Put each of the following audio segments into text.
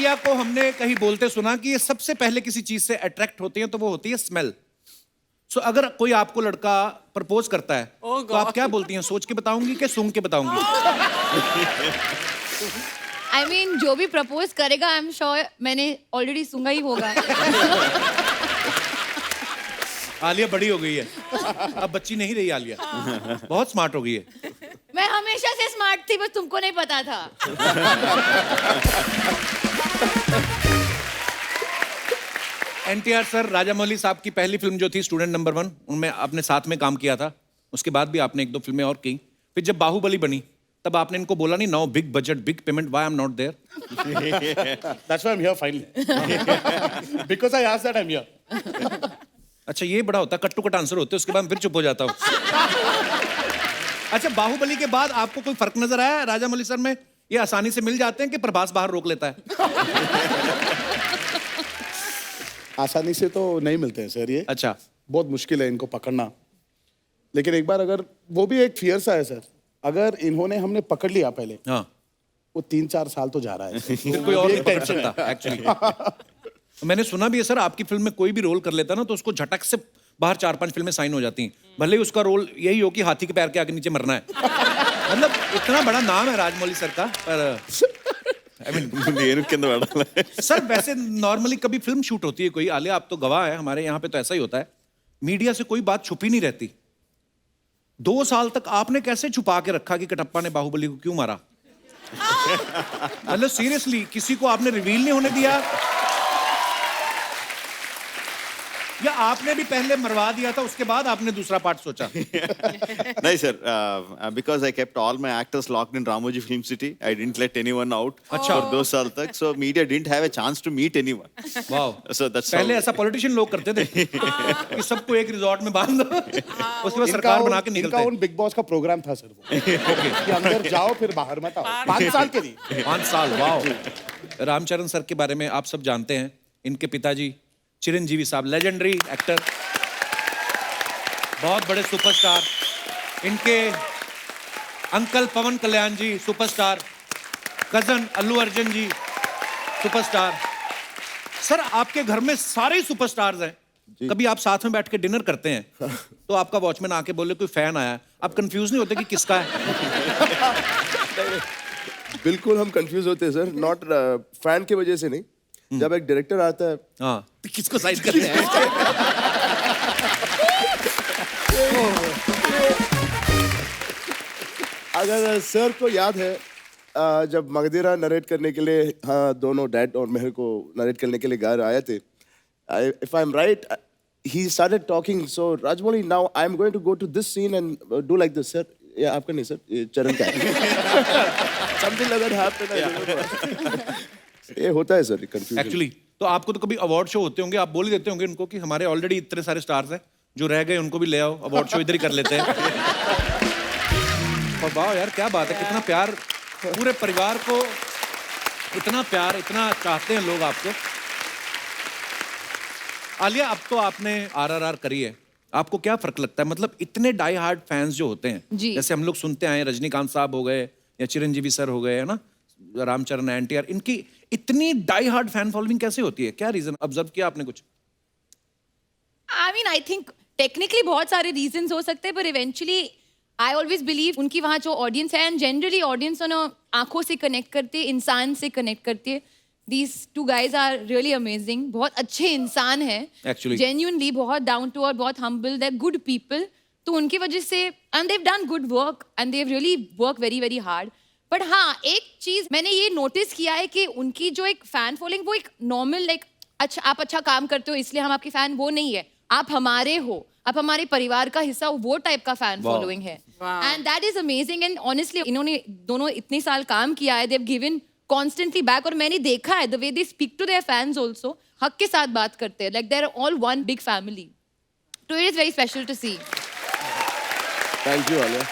आलिया को हमने कहीं बोलते सुना कि ये सबसे पहले किसी चीज से अट्रैक्ट होती है तो वो होती है स्मेल। सो अगर कोई आपको लड़का प्रपोज करता है तो आप क्या बोलती हैं? सोच के बताऊंगी कि सूंघ के बताऊंगी? I mean, जो भी प्रपोज करेगा आई एम श्योर मैंने ऑलरेडी सूंघा ही होगा। आलिया बड़ी हो गई है, अब बच्ची नहीं रही आलिया, बहुत स्मार्ट हो गई है। मैं हमेशा से स्मार्ट थी, बस तुमको नहीं पता था। एनटीआर सर, राजामौली साहब की पहली फिल्म जो थी स्टूडेंट नंबर 1, उनमें आपने साथ में काम किया था। उसके बाद भी आपने 1-2 फिल्में और की। फिर जब बाहुबली बनी तब आपने इनको बोला नहीं, now big budget big payment, why I am not there? That's why I'm here finally. Because I asked that I'm here. अच्छा, ये बड़ा होता, कट टू कट आंसर होते, उसके बाद मैं फिर चुप हो जाता हूँ। अच्छा, बाहुबली के बाद आपको कोई फर्क नजर आया राजामौली सर में? ये आसानी से मिल जाते हैं कि प्रभास बाहर रोक लेता है? आसानी से तो नहीं मिलते हैं सर ये। अच्छा, बहुत मुश्किल है इनको पकड़ना। लेकिन एक बार अगर वो भी एक फियर सा है सर, अगर इन्होंने हमने पकड़ लिया पहले, हाँ, वो 3-4 साल तो जा रहा है। फिर कोई और नहीं पकड़ सकता एक्चुअली। मैंने सुना भी है सर, आपकी फिल्म में कोई भी रोल कर लेता ना तो उसको झटक से बाहर 4-5 फिल्में साइन हो जाती हैं, भले ही उसका रोल यही हो कि हाथी के पैर के आगे नीचे मरना है। मतलब इतना बड़ा नाम है राजमौली सर का, पर I mean, सर वैसे नॉर्मली कभी फिल्म शूट होती है कोई, आलिया आप तो गवाह है, हमारे यहाँ पे तो ऐसा ही होता है, मीडिया से कोई बात छुपी नहीं रहती। 2 साल तक आपने कैसे छुपा के रखा कि कटप्पा ने बाहुबली को क्यों मारा? मतलब सीरियसली किसी को आपने रिवील नहीं होने दिया, या आपने भी पहले मरवा दिया था उसके बाद आपने दूसरा पार्ट सोचा? नहीं sir, because I kept all my actors locked in Ramoji Film City. I didn't let anyone out for 2 साल तक, so media didn't have a chance to meet anyone. Wow, So that's पहले how. ऐसा politician लोग करते थे कि सबको एक रिजॉर्ट में बांध दो, उसके बाद सरकार बना के इनका निकलते। उन बिग बॉस का प्रोग्राम था सर वो, कि अंदर जाओ फिर बाहर मत आओ। 5 साल के लिए। 5 साल, वाओ। रामचरण सर के बारे में आप सब जानते हैं, इनके पिताजी चिरंजीवी साहब, लेजेंडरी एक्टर, बहुत बड़े सुपरस्टार। इनके अंकल पवन कल्याण जी सुपरस्टार, कजन अल्लू अर्जुन जी सुपरस्टार। सर आपके घर में सारे ही सुपरस्टार्स हैं। कभी आप साथ में बैठ के डिनर करते हैं तो आपका वॉचमैन आके बोले कोई फैन आया, आप कंफ्यूज नहीं होते कि किसका है? बिल्कुल हम कंफ्यूज होते हैं सर, नॉट फैन की वजह से नहीं। जब एक डायरेक्टर आता है, हाँ, तो किसको साइड करते हैं? अगर सर को याद है जब मगधीरा नरेट करने के लिए, हाँ, दोनों डैड और मेहर को नरेट करने के लिए घर आए थे, if I am right, he started talking, so Rajmouli, now I'm going to go to this scene and do like this, sir. Yeah, आपका नहीं सर, ये चरण का है। Something like that happened. ये होता है सर कंफ्यूजन। एक्चुअली तो आपको तो कभी अवार्ड शो होते होंगे, आप बोल ही देते होंगे उनको कि हमारे ऑलरेडी इतने सारे स्टार्स हैं, जो रह गए उनको भी ले आओ, अवार्ड शो इधर ही कर लेते हैं। और वाह यार, क्या बात है, कितना प्यार, पूरे परिवार को इतना प्यार, इतना चाहते हैं लोग आपको। आलिया, अब तो आपने RRR करी है, आपको क्या फर्क लगता है? मतलब इतने डाई हार्ड फैंस जो होते हैं, जैसे हम लोग सुनते आए, रजनीकांत साहब हो गए या चिरंजीवी सर हो गए, है ना, रामचरण, एनटीआर, इनकी इतनी डाई हार्ड फैन फॉलोइंग कैसे होती है? क्या रीजन ऑब्जर्व किया आपने कुछ? I mean, I think technically बहुत सारे reasons हो सकते हैं, पर eventually I always believe उनकी वहाँ जो audience है, and generally audience है ना, आंखों से connect करती है, इंसान से connect करती है। These 2 guys are really amazing, बहुत अच्छे इंसान हैं, Actually. genuinely बहुत down to earth, बहुत humble, they're good people, तो उनकी वजह से, and they've done good work, and they've really worked very very hard. But हाँ, एक चीज मैंने ये नोटिस किया है कि उनकी जो एक फैन फॉलोइंग, वो एक नॉर्मल लाइक, अच्छा आप अच्छा काम करते हो इसलिए हम आपके फैन, वो नहीं है, आप हमारे हो, आप हमारे परिवार का हिस्सा हो, वो टाइप का फैन फॉलोइंग है। And that is amazing, and honestly इन्होंने दोनों इतने साल काम किया है, they have given constantly back, और मैंने देखा है the way they speak to their fans also, हक के साथ बात करते हैं, like they are all one big family, तो it is very special to see. Thank you Alia.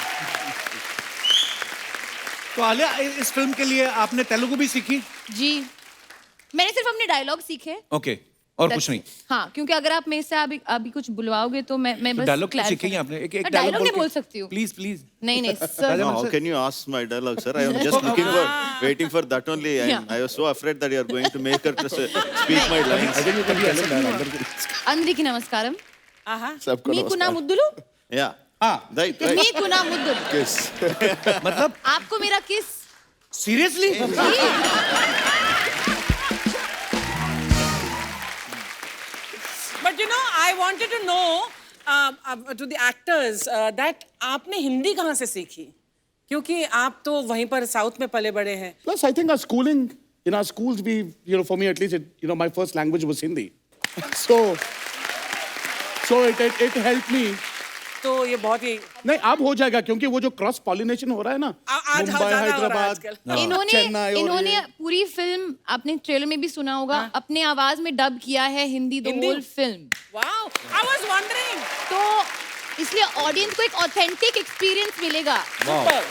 तो आलिया, इस फिल्म के लिए आपने तेलुगु भी सीखी? जी, मैंने सिर्फ अपने डायलॉग सीखे। ओके, और कुछ नहीं। हाँ, क्योंकि अगर आप मेरे से अभी कुछ बुलवाओगे तो मैं बस डायलॉग clarify- सीखिए आपने, एक एक डायलॉग नहीं बोल सकती हूँ। Please please. नहीं नहीं sir, No, how can you ask my dialogue, sir? I am just waiting for that only. I was so afraid that you are going to make her to speak my lines. అందరికీ నమస్కారం. सबको మీకు నా नमस्कार ముద్దులు, Yeah. Right. మీకు నా ముద్దులు, किस मतलब आपको मेरा किस. Seriously? But you know, I wanted to know to the actors that आपने हिंदी कहाँ से सीखी? क्योंकि आप तो वहीं पर साउथ में पले बड़े हैं. Plus, I think our schooling, in our schools, for me at least, my first language was Hindi. So it helped me. तो ये बहुत ही नहीं, अब हो जाएगा क्योंकि वो जो क्रॉस पॉलिनेशन हो रहा है ना, आज मुंबई, ज़्यादा हो रहा है हैदराबाद, आजकल. चेन्नई और इन्होंने ये। पूरी फिल्म, आपने ट्रेलर में भी सुना होगा, अपने आवाज में डब किया है Hindi the Hindi? Whole film. Wow, I was wondering. तो इसलिए ऑडियंस को एक ऑथेंटिक एक्सपीरियंस मिलेगा. Super.